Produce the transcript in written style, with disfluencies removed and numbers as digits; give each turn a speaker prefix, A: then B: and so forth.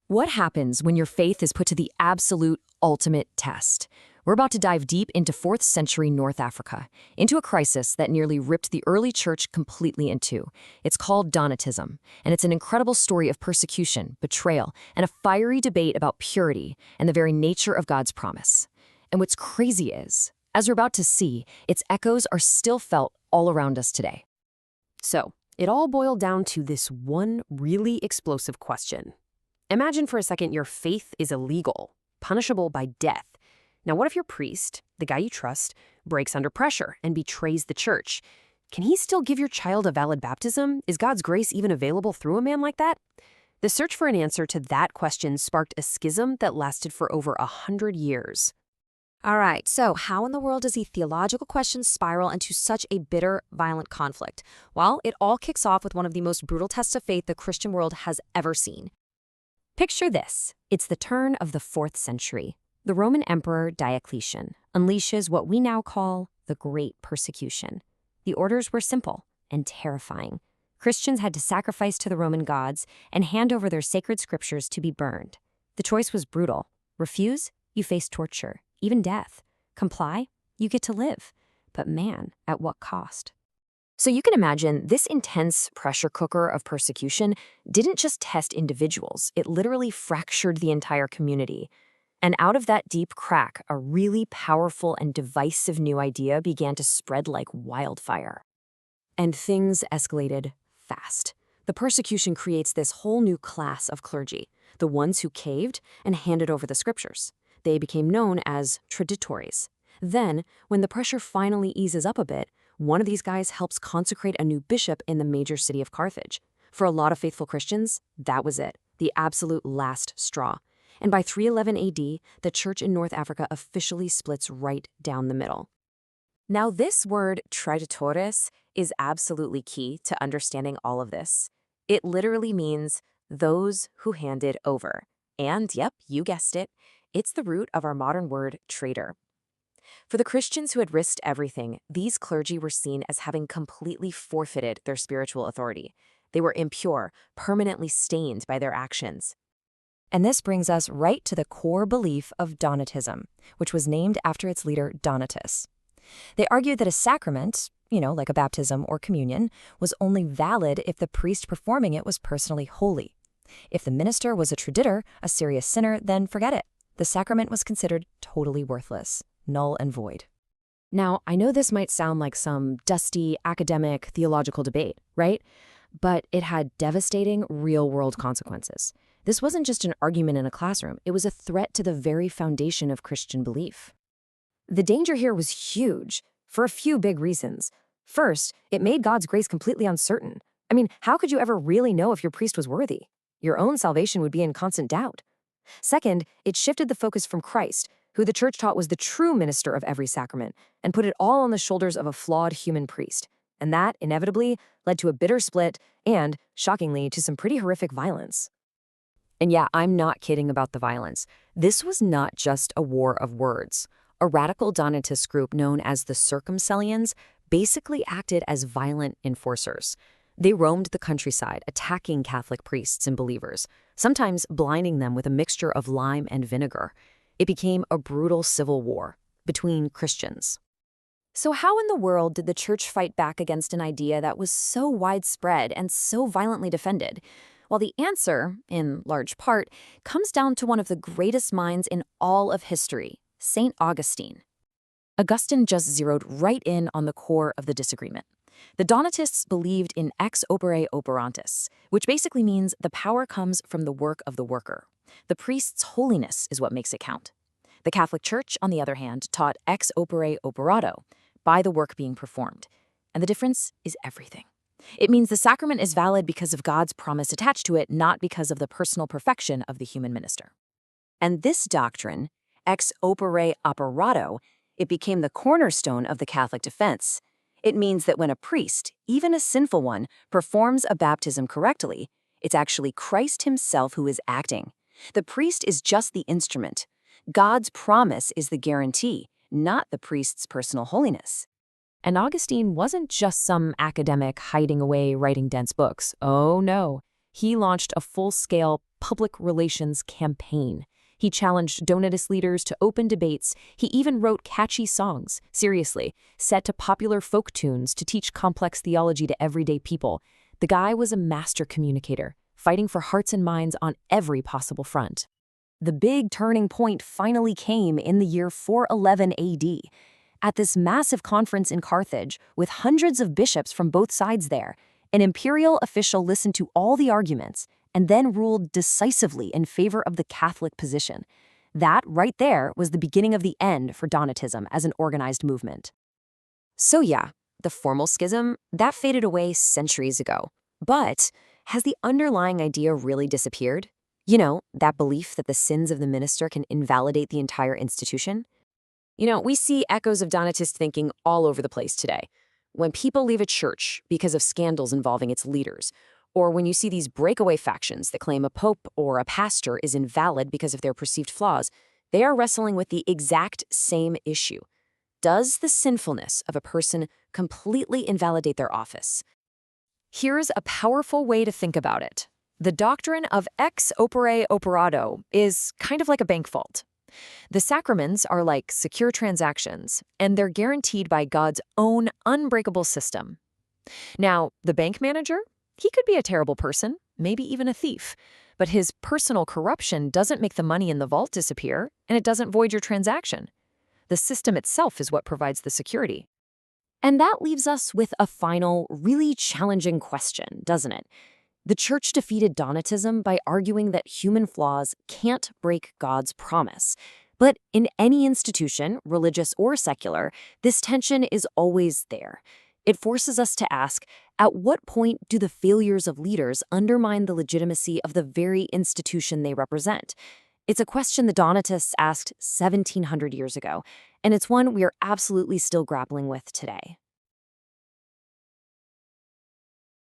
A: What happens when your faith is put to the absolute ultimate test? We're about to dive deep into 4th century North Africa, into a crisis that nearly ripped the early church completely in two. It's called Donatism, and it's an incredible story of persecution, betrayal, and a fiery debate about purity and the very nature of God's promise. And what's crazy is, as we're about to see, its echoes are still felt all around us today.
B: So, it all boiled down to this one really explosive question. Imagine for a second your faith is illegal, punishable by death. Now, what if your priest, the guy you trust, breaks under pressure and betrays the church? Can he still give your child a valid baptism? Is God's grace even available through a man like that? The search for an answer to that question sparked a schism that lasted for over 100 years.
C: All right, so how in the world does the theological question spiral into such a bitter, violent conflict? Well, it all kicks off with one of the most brutal tests of faith the Christian world has ever seen. Picture this. It's the turn of the 4th century. The Roman Emperor Diocletian unleashes what we now call the Great Persecution. The orders were simple and terrifying. Christians had to sacrifice to the Roman gods and hand over their sacred scriptures to be burned. The choice was brutal. Refuse, you face torture, even death. Comply, you get to live. But man, at what cost? So you can imagine this intense pressure cooker of persecution didn't just test individuals, it literally fractured the entire community. And out of that deep crack, a really powerful and divisive new idea began to spread like wildfire. And things escalated fast. The persecution creates this whole new class of clergy, the ones who caved and handed over the scriptures. They became known as traditores. Then, when the pressure finally eases up a bit, one of these guys helps consecrate a new bishop in the major city of Carthage. For a lot of faithful Christians, that was it, the absolute last straw. And by 311 AD, the church in North Africa officially splits right down the middle. Now, this word traditores is absolutely key to understanding all of this. It literally means those who handed over. And yep, you guessed it, it's the root of our modern word traitor. For the Christians who had risked everything, these clergy were seen as having completely forfeited their spiritual authority. They were impure, permanently stained by their actions.
A: And this brings us right to the core belief of Donatism, which was named after its leader Donatus. They argued that a sacrament, like a baptism or communion, was only valid if the priest performing it was personally holy. If the minister was a traditor, a serious sinner, then forget it. The sacrament was considered totally worthless, null and void. Now, I know this might sound like some dusty academic theological debate, right? But it had devastating real-world consequences. This wasn't just an argument in a classroom, it was a threat to the very foundation of Christian belief. The danger here was huge, for a few big reasons. First, it made God's grace completely uncertain. I mean, how could you ever really know if your priest was worthy? Your own salvation would be in constant doubt. Second, it shifted the focus from Christ, who the church taught was the true minister of every sacrament, and put it all on the shoulders of a flawed human priest. And that, inevitably, led to a bitter split and, shockingly, to some pretty horrific violence. And yeah, I'm not kidding about the violence. This was not just a war of words. A radical Donatist group known as the Circumcellions basically acted as violent enforcers. They roamed the countryside, attacking Catholic priests and believers, sometimes blinding them with a mixture of lime and vinegar. It became a brutal civil war between Christians. So how in the world did the church fight back against an idea that was so widespread and so violently defended? Well, the answer, in large part, comes down to one of the greatest minds in all of history, St. Augustine. Augustine just zeroed right in on the core of the disagreement. The Donatists believed in ex opere operantis, which basically means the power comes from the work of the worker. The priest's holiness is what makes it count. The Catholic Church, on the other hand, taught ex opere operato, by the work being performed. And the difference is everything. It means the sacrament is valid because of God's promise attached to it, not because of the personal perfection of the human minister. And this doctrine, ex opere operato, it became the cornerstone of the Catholic defense. It means that when a priest, even a sinful one, performs a baptism correctly, it's actually Christ himself who is acting. The priest is just the instrument. God's promise is the guarantee, not the priest's personal holiness. And Augustine wasn't just some academic hiding away writing dense books. Oh no.
B: He launched a full-scale public relations campaign. He challenged Donatist leaders to open debates. He even wrote catchy songs, seriously, set to popular folk tunes to teach complex theology to everyday people. The guy was a master communicator, fighting for hearts and minds on every possible front. The big turning point finally came in the year 411 AD. At this massive conference in Carthage, with hundreds of bishops from both sides there, an imperial official listened to all the arguments and then ruled decisively in favor of the Catholic position. That, right there, was the beginning of the end for Donatism as an organized movement.
A: So yeah, the formal schism, that faded away centuries ago. But has the underlying idea really disappeared? You know, that belief that the sins of the minister can invalidate the entire institution? You know, we see echoes of Donatist thinking all over the place today. When people leave a church because of scandals involving its leaders, or when you see these breakaway factions that claim a pope or a pastor is invalid because of their perceived flaws, they are wrestling with the exact same issue. Does the sinfulness of a person completely invalidate their office? Here's a powerful way to think about it. The doctrine of ex opere operato is kind of like a bank vault. The sacraments are like secure transactions, and they're guaranteed by God's own unbreakable system. Now, the bank manager? He could be a terrible person, maybe even a thief, but his personal corruption doesn't make the money in the vault disappear, and it doesn't void your transaction. The system itself is what provides the security. And that leaves us with a final, really challenging question, doesn't it? The Church defeated Donatism by arguing that human flaws can't break God's promise. But in any institution, religious or secular, this tension is always there. It forces us to ask, at what point do the failures of leaders undermine the legitimacy of the very institution they represent? It's a question the Donatists asked 1,700 years ago, and it's one we are absolutely still grappling with today.